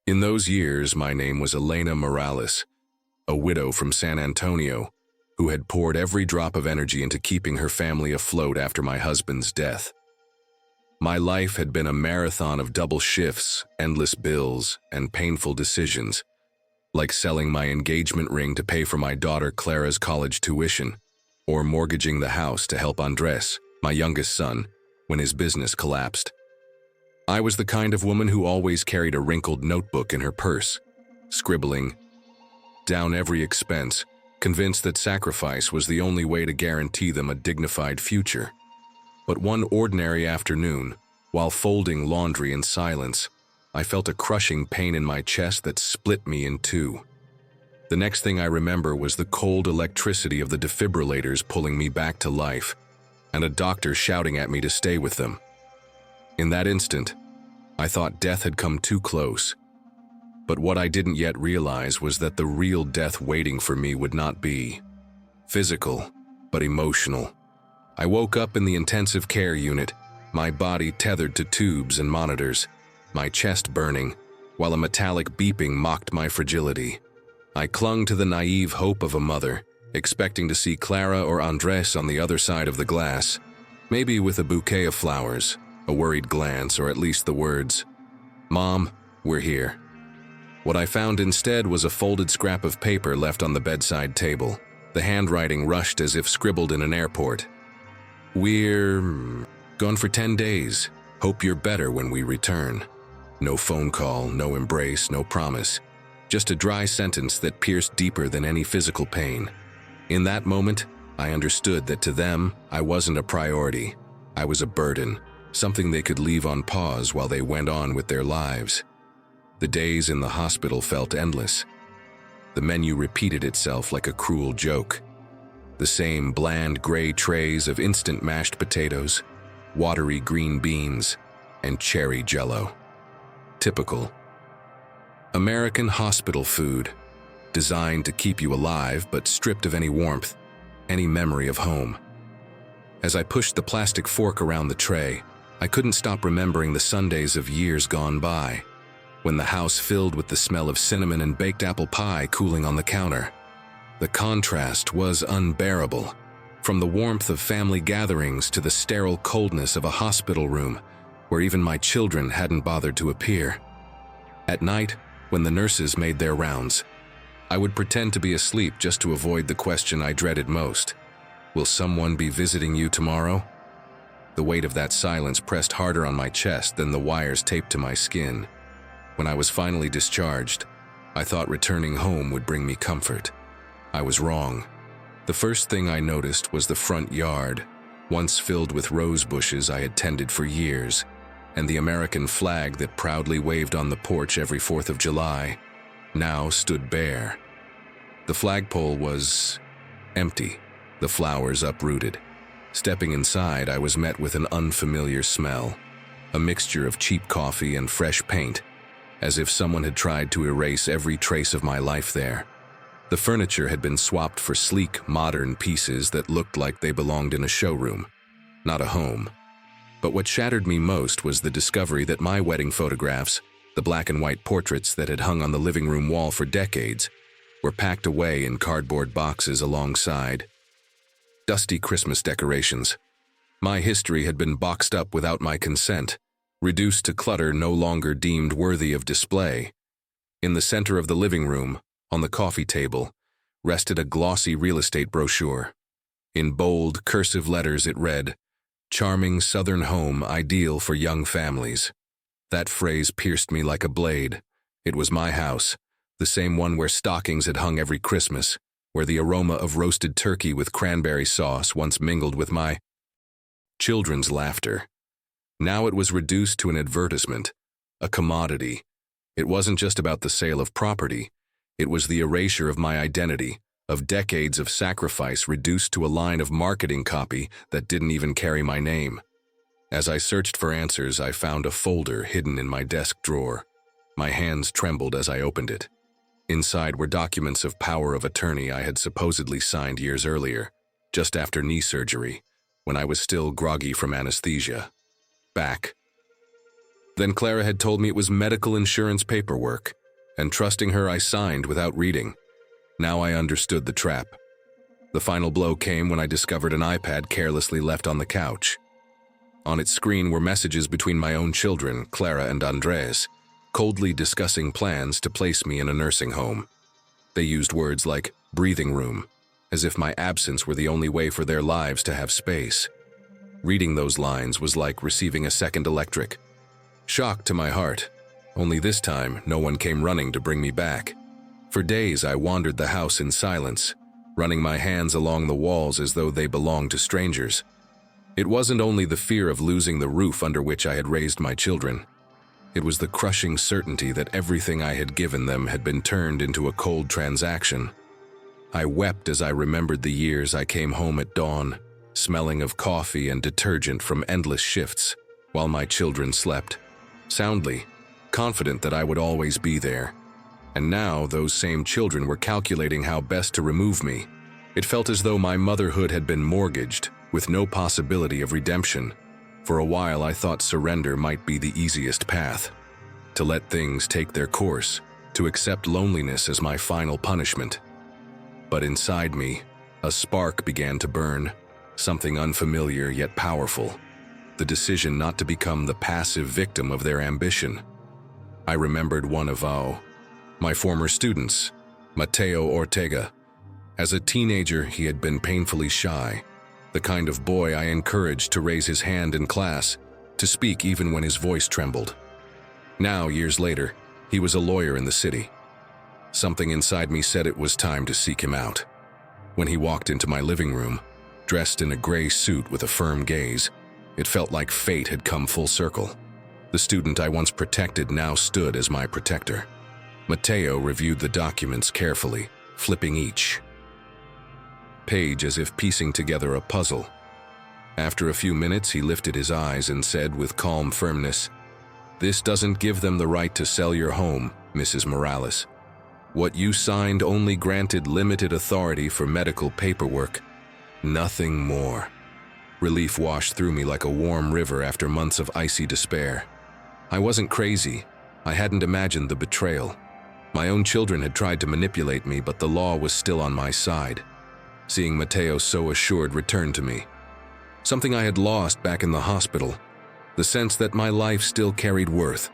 In those years, my name was Elena Morales, a widow from San Antonio who had poured every drop of energy into keeping her family afloat after my husband's death. My life had been a marathon of double shifts, endless bills, and painful decisions, like selling my engagement ring to pay for my daughter Clara's college tuition, or mortgaging the house to help Andres, my youngest son, when his business collapsed. I was the kind of woman who always carried a wrinkled notebook in her purse, scribbling down every expense, convinced that sacrifice was the only way to guarantee them a dignified future. But one ordinary afternoon, while folding laundry in silence, I felt a crushing pain in my chest that split me in two. The next thing I remember was the cold electricity of the defibrillators pulling me back to life, and a doctor shouting at me to stay with them. In that instant, I thought death had come too close. But what I didn't yet realize was that the real death waiting for me would not be physical, but emotional. I woke up in the intensive care unit, my body tethered to tubes and monitors, my chest burning, while a metallic beeping mocked my fragility. I clung to the naive hope of a mother, expecting to see Clara or Andres on the other side of the glass, maybe with a bouquet of flowers, a worried glance, or at least the words, "Mom, we're here." What I found instead was a folded scrap of paper left on the bedside table, the handwriting rushed as if scribbled in an airport. "We're gone for 10 days. Hope you're better when we return." No phone call, no embrace, no promise. Just a dry sentence that pierced deeper than any physical pain. In that moment, I understood that to them, I wasn't a priority. I was a burden, something they could leave on pause while they went on with their lives. The days in the hospital felt endless. The menu repeated itself like a cruel joke. The same bland gray trays of instant mashed potatoes, watery green beans, and cherry jello. Typical American hospital food, designed to keep you alive but stripped of any warmth, any memory of home. As I pushed the plastic fork around the tray, I couldn't stop remembering the Sundays of years gone by, when the house filled with the smell of cinnamon and baked apple pie cooling on the counter. The contrast was unbearable, from the warmth of family gatherings to the sterile coldness of a hospital room where even my children hadn't bothered to appear. At night, when the nurses made their rounds, I would pretend to be asleep just to avoid the question I dreaded most. "Will someone be visiting you tomorrow?" The weight of that silence pressed harder on my chest than the wires taped to my skin. When I was finally discharged, I thought returning home would bring me comfort. I was wrong. The first thing I noticed was the front yard, once filled with rose bushes I had tended for years, and the American flag that proudly waved on the porch every 4th of July, now stood bare. The flagpole was empty, the flowers uprooted. Stepping inside, I was met with an unfamiliar smell, a mixture of cheap coffee and fresh paint, as if someone had tried to erase every trace of my life there. The furniture had been swapped for sleek, modern pieces that looked like they belonged in a showroom, not a home. But what shattered me most was the discovery that my wedding photographs, the black and white portraits that had hung on the living room wall for decades, were packed away in cardboard boxes alongside dusty Christmas decorations. My history had been boxed up without my consent, reduced to clutter no longer deemed worthy of display. In the center of the living room, on the coffee table, rested a glossy real estate brochure. In bold, cursive letters it read, "Charming Southern home ideal for young families." That phrase pierced me like a blade. It was my house, the same one where stockings had hung every Christmas, where the aroma of roasted turkey with cranberry sauce once mingled with my children's laughter. Now it was reduced to an advertisement, a commodity. It wasn't just about the sale of property. It was the erasure of my identity, of decades of sacrifice reduced to a line of marketing copy that didn't even carry my name. As I searched for answers, I found a folder hidden in my desk drawer. My hands trembled as I opened it. Inside were documents of power of attorney I had supposedly signed years earlier, just after knee surgery, when I was still groggy from anesthesia. Back Then Clara had told me it was medical insurance paperwork, and trusting her, I signed without reading. Now I understood the trap. The final blow came when I discovered an iPad carelessly left on the couch. On its screen were messages between my own children, Clara and Andres, coldly discussing plans to place me in a nursing home. They used words like breathing room, as if my absence were the only way for their lives to have space. Reading those lines was like receiving a second electric shock to my heart, only this time no one came running to bring me back. For days I wandered the house in silence, running my hands along the walls as though they belonged to strangers. It wasn't only the fear of losing the roof under which I had raised my children. It was the crushing certainty that everything I had given them had been turned into a cold transaction. I wept as I remembered the years I came home at dawn, smelling of coffee and detergent from endless shifts, while my children slept, soundly, confident that I would always be there. And now those same children were calculating how best to remove me. It felt as though my motherhood had been mortgaged, with no possibility of redemption. For a while I thought surrender might be the easiest path. To let things take their course, to accept loneliness as my final punishment. But inside me, a spark began to burn, something unfamiliar yet powerful. The decision not to become the passive victim of their ambition. I remembered one of my former students, Mateo Ortega. As a teenager, he had been painfully shy, the kind of boy I encouraged to raise his hand in class, to speak even when his voice trembled. Now, years later, he was a lawyer in the city. Something inside me said it was time to seek him out. When he walked into my living room, dressed in a gray suit with a firm gaze, it felt like fate had come full circle. The student I once protected now stood as my protector. Mateo reviewed the documents carefully, flipping each page as if piecing together a puzzle. After a few minutes, he lifted his eyes and said with calm firmness, "This doesn't give them the right to sell your home, Mrs. Morales. What you signed only granted limited authority for medical paperwork. Nothing more." Relief washed through me like a warm river after months of icy despair. I wasn't crazy. I hadn't imagined the betrayal. My own children had tried to manipulate me, but the law was still on my side. Seeing Mateo so assured returned to me. Something I had lost back in the hospital. The sense that my life still carried worth.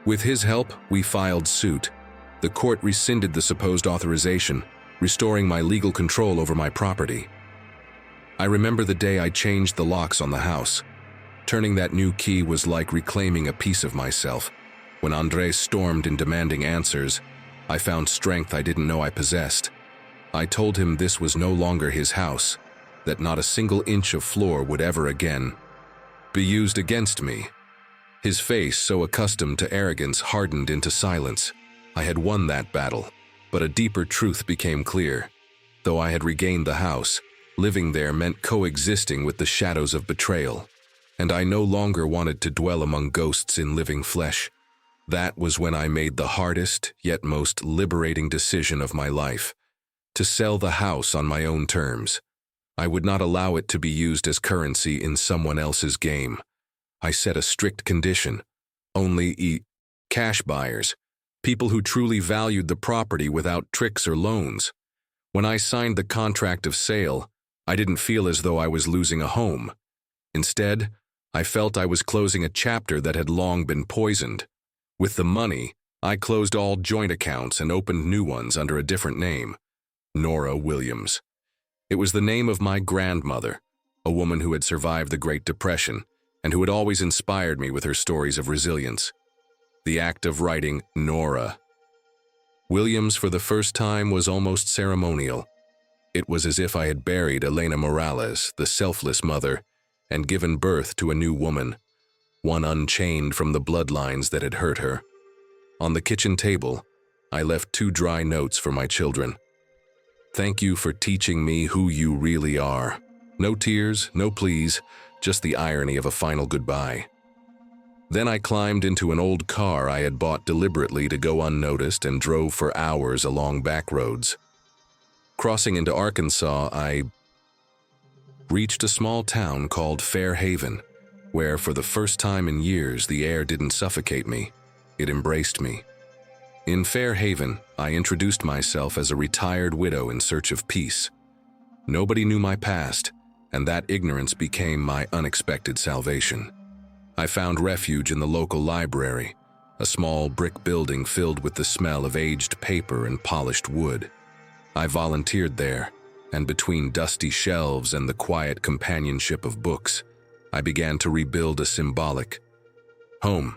With his help, we filed suit. The court rescinded the supposed authorization, restoring my legal control over my property. I remember the day I changed the locks on the house. Turning that new key was like reclaiming a piece of myself. When Andres stormed in demanding answers, I found strength I didn't know I possessed. I told him this was no longer his house, that not a single inch of floor would ever again be used against me. His face, so accustomed to arrogance, hardened into silence. I had won that battle, but a deeper truth became clear. Though I had regained the house, living there meant coexisting with the shadows of betrayal, and I no longer wanted to dwell among ghosts in living flesh. That was when I made the hardest, yet most liberating decision of my life, to sell the house on my own terms. I would not allow it to be used as currency in someone else's game. I set a strict condition: only cash buyers, people who truly valued the property without tricks or loans. When I signed the contract of sale, I didn't feel as though I was losing a home. Instead, I felt I was closing a chapter that had long been poisoned. With the money, I closed all joint accounts and opened new ones under a different name, Nora Williams. It was the name of my grandmother, a woman who had survived the Great Depression and who had always inspired me with her stories of resilience. The act of writing Nora Williams for the first time was almost ceremonial. It was as if I had buried Elena Morales, the selfless mother, and given birth to a new woman, one unchained from the bloodlines that had hurt her. On the kitchen table, I left 2 dry notes for my children. "Thank you for teaching me who you really are." No tears, no pleas, just the irony of a final goodbye. Then I climbed into an old car I had bought deliberately to go unnoticed and drove for hours along back roads. Crossing into Arkansas, I reached a small town called Fair Haven. where for the first time in years the air didn't suffocate me, it embraced me. In Fair Haven, I introduced myself as a retired widow in search of peace. Nobody knew my past, and that ignorance became my unexpected salvation. I found refuge in the local library, a small brick building filled with the smell of aged paper and polished wood. I volunteered there, and between dusty shelves and the quiet companionship of books, I began to rebuild a symbolic home.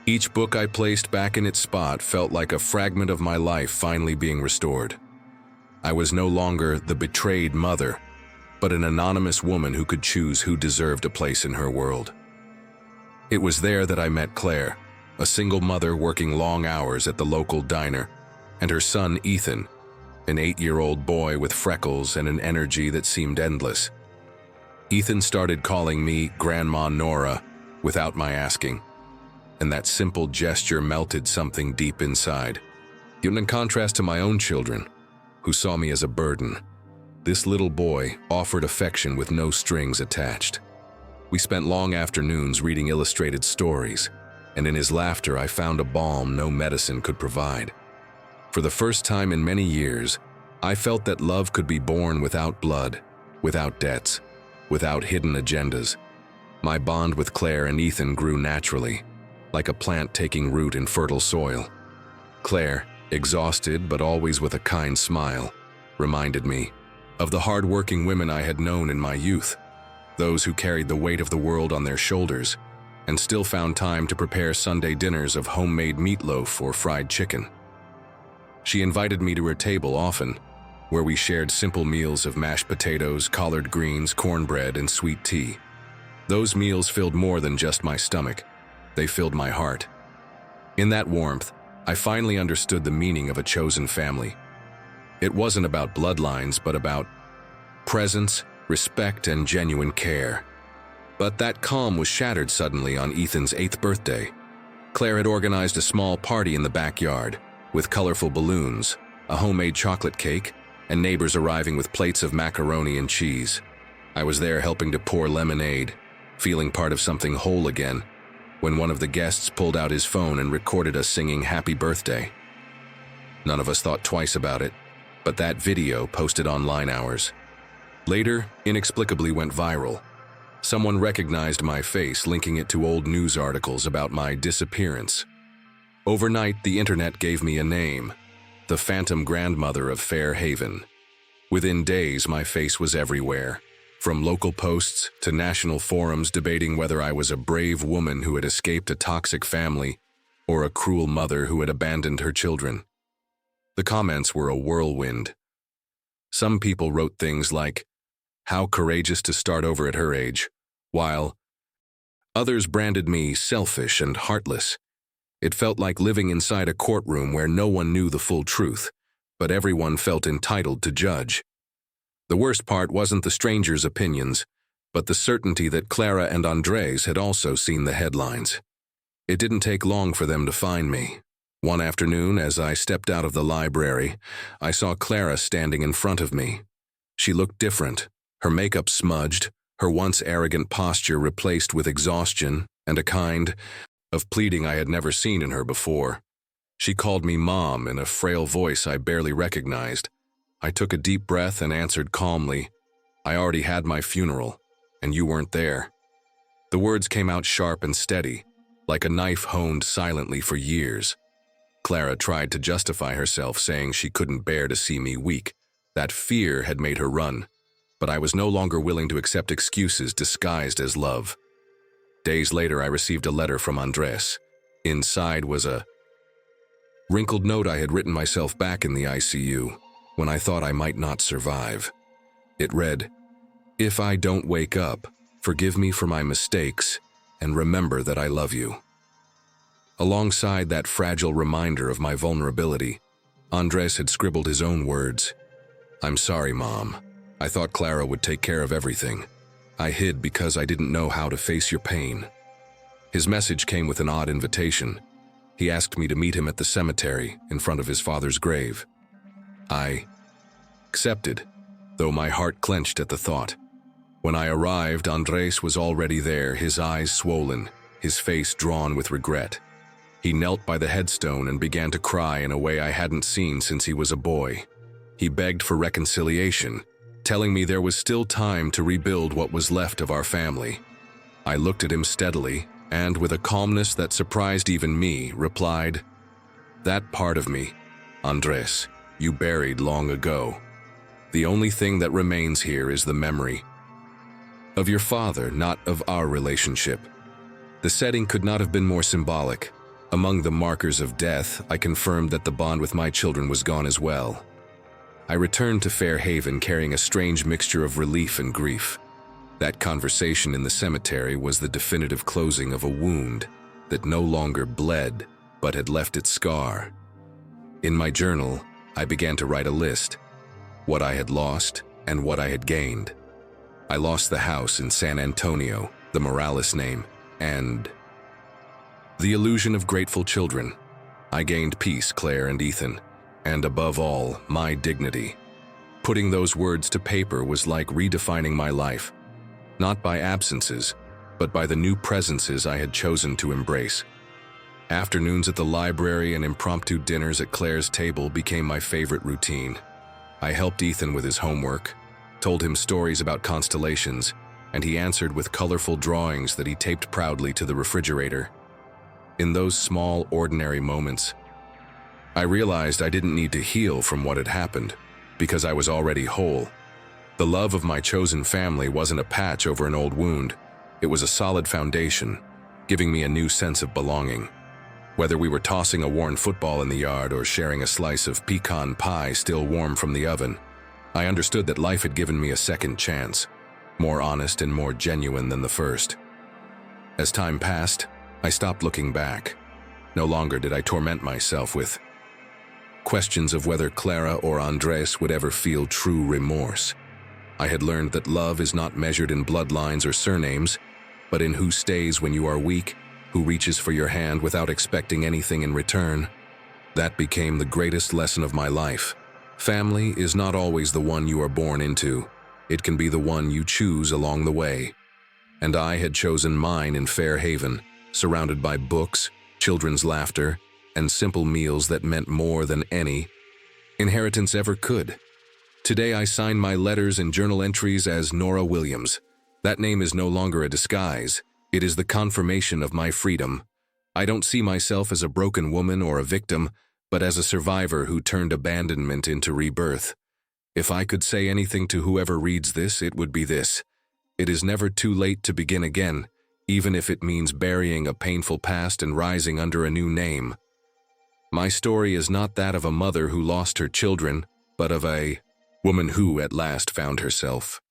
Each book I placed back in its spot felt like a fragment of my life finally being restored. I was no longer the betrayed mother, but an anonymous woman who could choose who deserved a place in her world. It was there that I met Claire, a single mother working long hours at the local diner, and her son Ethan, an 8-year-old boy with freckles and an energy that seemed endless. Ethan started calling me Grandma Nora without my asking, and that simple gesture melted something deep inside. In contrast to my own children, who saw me as a burden, this little boy offered affection with no strings attached. We spent long afternoons reading illustrated stories, and in his laughter I found a balm no medicine could provide. For the first time in many years, I felt that love could be born without blood, without debts, without hidden agendas. My bond with Claire and Ethan grew naturally, like a plant taking root in fertile soil. Claire, exhausted but always with a kind smile, reminded me of the hard-working women I had known in my youth, those who carried the weight of the world on their shoulders and still found time to prepare Sunday dinners of homemade meatloaf or fried chicken. She invited me to her table often, where we shared simple meals of mashed potatoes, collard greens, cornbread, and sweet tea. Those meals filled more than just my stomach. They filled my heart. In that warmth, I finally understood the meaning of a chosen family. It wasn't about bloodlines, but about presence, respect, and genuine care. But that calm was shattered suddenly on Ethan's 8th birthday. Claire had organized a small party in the backyard, with colorful balloons, a homemade chocolate cake, and neighbors arriving with plates of macaroni and cheese. I was there helping to pour lemonade, feeling part of something whole again, when one of the guests pulled out his phone and recorded us singing Happy Birthday. None of us thought twice about it, but that video posted online hours later inexplicably went viral. Someone recognized my face, linking it to old news articles about my disappearance. Overnight, the internet gave me a name, the phantom grandmother of Fair Haven. Within days, my face was everywhere, from local posts to national forums debating whether I was a brave woman who had escaped a toxic family or a cruel mother who had abandoned her children. The comments were a whirlwind. Some people wrote things like, "How courageous to start over at her age," while others branded me selfish and heartless. It felt like living inside a courtroom where no one knew the full truth, but everyone felt entitled to judge. The worst part wasn't the strangers' opinions, but the certainty that Clara and Andres had also seen the headlines. It didn't take long for them to find me. One afternoon, as I stepped out of the library, I saw Clara standing in front of me. She looked different, her makeup smudged, her once arrogant posture replaced with exhaustion and a kind of pleading I had never seen in her before. She called me Mom in a frail voice I barely recognized. I took a deep breath and answered calmly, "I already had my funeral, and you weren't there." The words came out sharp and steady, like a knife honed silently for years. Clara tried to justify herself, saying she couldn't bear to see me weak. That fear had made her run, but I was no longer willing to accept excuses disguised as love. Days later, I received a letter from Andres. Inside was a wrinkled note I had written myself back in the ICU, when I thought I might not survive. It read, "If I don't wake up, forgive me for my mistakes, and remember that I love you." Alongside that fragile reminder of my vulnerability, Andres had scribbled his own words. "I'm sorry, Mom. I thought Clara would take care of everything. I hid because I didn't know how to face your pain." His message came with an odd invitation. He asked me to meet him at the cemetery in front of his father's grave. I accepted, though my heart clenched at the thought. When I arrived, Andres was already there, his eyes swollen, his face drawn with regret. He knelt by the headstone and began to cry in a way I hadn't seen since he was a boy. He begged for reconciliation, telling me there was still time to rebuild what was left of our family. I looked at him steadily and, with a calmness that surprised even me, replied, "That part of me, Andres, you buried long ago. The only thing that remains here is the memory of your father, not of our relationship." The setting could not have been more symbolic. Among the markers of death, I confirmed that the bond with my children was gone as well. I returned to Fairhaven carrying a strange mixture of relief and grief. That conversation in the cemetery was the definitive closing of a wound that no longer bled, but had left its scar. In my journal, I began to write a list: what I had lost and what I had gained. I lost the house in San Antonio, the Morales name, and the illusion of grateful children. I gained peace, Claire and Ethan, and above all, my dignity. Putting those words to paper was like redefining my life, not by absences, but by the new presences I had chosen to embrace. Afternoons at the library and impromptu dinners at Claire's table became my favorite routine. I helped Ethan with his homework, told him stories about constellations, and he answered with colorful drawings that he taped proudly to the refrigerator. In those small, ordinary moments, I realized I didn't need to heal from what had happened, because I was already whole. The love of my chosen family wasn't a patch over an old wound. It was a solid foundation, giving me a new sense of belonging. Whether we were tossing a worn football in the yard or sharing a slice of pecan pie still warm from the oven, I understood that life had given me a second chance, more honest and more genuine than the first. As time passed, I stopped looking back. No longer did I torment myself with questions of whether Clara or Andres would ever feel true remorse. I had learned that love is not measured in bloodlines or surnames, but in who stays when you are weak, who reaches for your hand without expecting anything in return. That became the greatest lesson of my life. Family is not always the one you are born into. It can be the one you choose along the way. And I had chosen mine in Fairhaven, surrounded by books, children's laughter, and simple meals that meant more than any inheritance ever could. Today I sign my letters and journal entries as Nora Williams. That name is no longer a disguise. It is the confirmation of my freedom. I don't see myself as a broken woman or a victim, but as a survivor who turned abandonment into rebirth. If I could say anything to whoever reads this, it would be this: it is never too late to begin again, even if it means burying a painful past and rising under a new name. My story is not that of a mother who lost her children, but of a woman who at last found herself.